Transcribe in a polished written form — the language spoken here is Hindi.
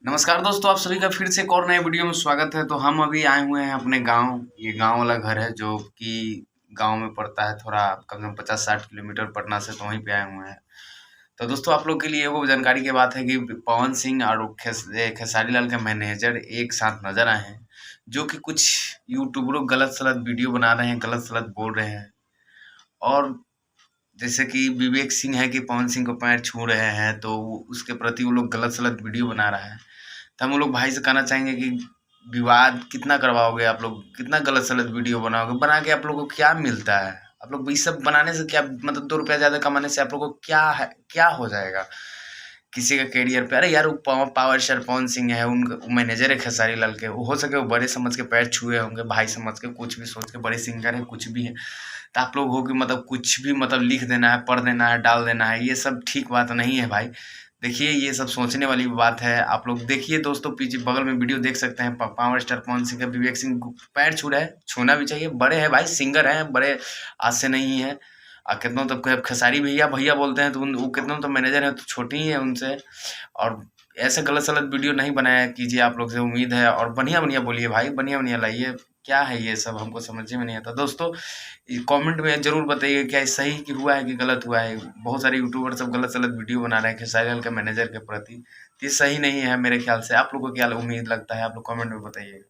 नमस्कार दोस्तों, आप सभी का फिर से एक और नए वीडियो में स्वागत है। तो हम अभी आए हुए हैं अपने गांव। ये गांव वाला घर है जो कि गांव में पड़ता है, थोड़ा कम से कम 50-60 किलोमीटर पटना से, तो वहीं पे आए हुए हैं। तो दोस्तों, आप लोग के लिए वो जानकारी की बात है कि पवन सिंह और खेसारी लाल के मैनेजर एक साथ नजर आए हैं, जो कि कुछ यूट्यूबरों गलत सलत वीडियो बना रहे हैं, गलत सलत बोल रहे हैं। और जैसे कि विवेक सिंह है कि पवन सिंह को पैर छू रहे हैं, तो उसके प्रति वो लोग गलत सलत वीडियो बना रहा है। तो हम लोग भाई से कहना चाहेंगे कि विवाद कितना करवाओगे आप लोग, कितना गलत सलत वीडियो बनाओगे, बना के आप लोगों को क्या मिलता है? आप लोग ये सब बनाने से क्या मतलब, 2 रुपया ज्यादा कमाने से आप लोगों को क्या है, क्या हो जाएगा किसी का करियर पे? अरे यार, वो पावर स्टार पवन सिंह है, उनका मैनेजर है खेसारी लाल के, वो हो सके वो बड़े समझ के पैर छुए होंगे, भाई समझ के, कुछ भी सोच के, बड़े सिंगर है, कुछ भी है। तो आप लोग हो कि मतलब कुछ भी मतलब लिख देना है, पढ़ देना है, डाल देना है, ये सब ठीक बात नहीं है भाई। देखिए, ये सब सोचने वाली बात है। आप लोग देखिए दोस्तों, पीछे बगल में वीडियो देख सकते हैं, पावर स्टार पवन सिंह का विवेक सिंह पैर छू रहा है, छूना भी चाहिए, बड़े हैं भाई, सिंगर हैं, बड़े आज से नहीं है। कितनों तो खेसारी भैया भैया बोलते हैं, तो वो कितनों तो मैनेजर हैं, तो छोटी ही है उनसे। और ऐसे गलत सलत वीडियो नहीं बनाया कीजिए, आप लोग से उम्मीद है। और बढ़िया बढ़िया बोलिए भाई, बढ़िया बढ़िया लाइए। क्या है ये सब, हमको समझ में नहीं आता दोस्तों। कमेंट में जरूर बताइए, क्या ये सही कि हुआ है कि गलत हुआ है? बहुत सारे यूट्यूबर सब गलत सलत वीडियो बना रहे हैं खेसारी लाल के मैनेजर के प्रति। ये सही नहीं है मेरे ख्याल से। आप लोग को क्या उम्मीद लगता है, आप लोग कमेंट में बताइए।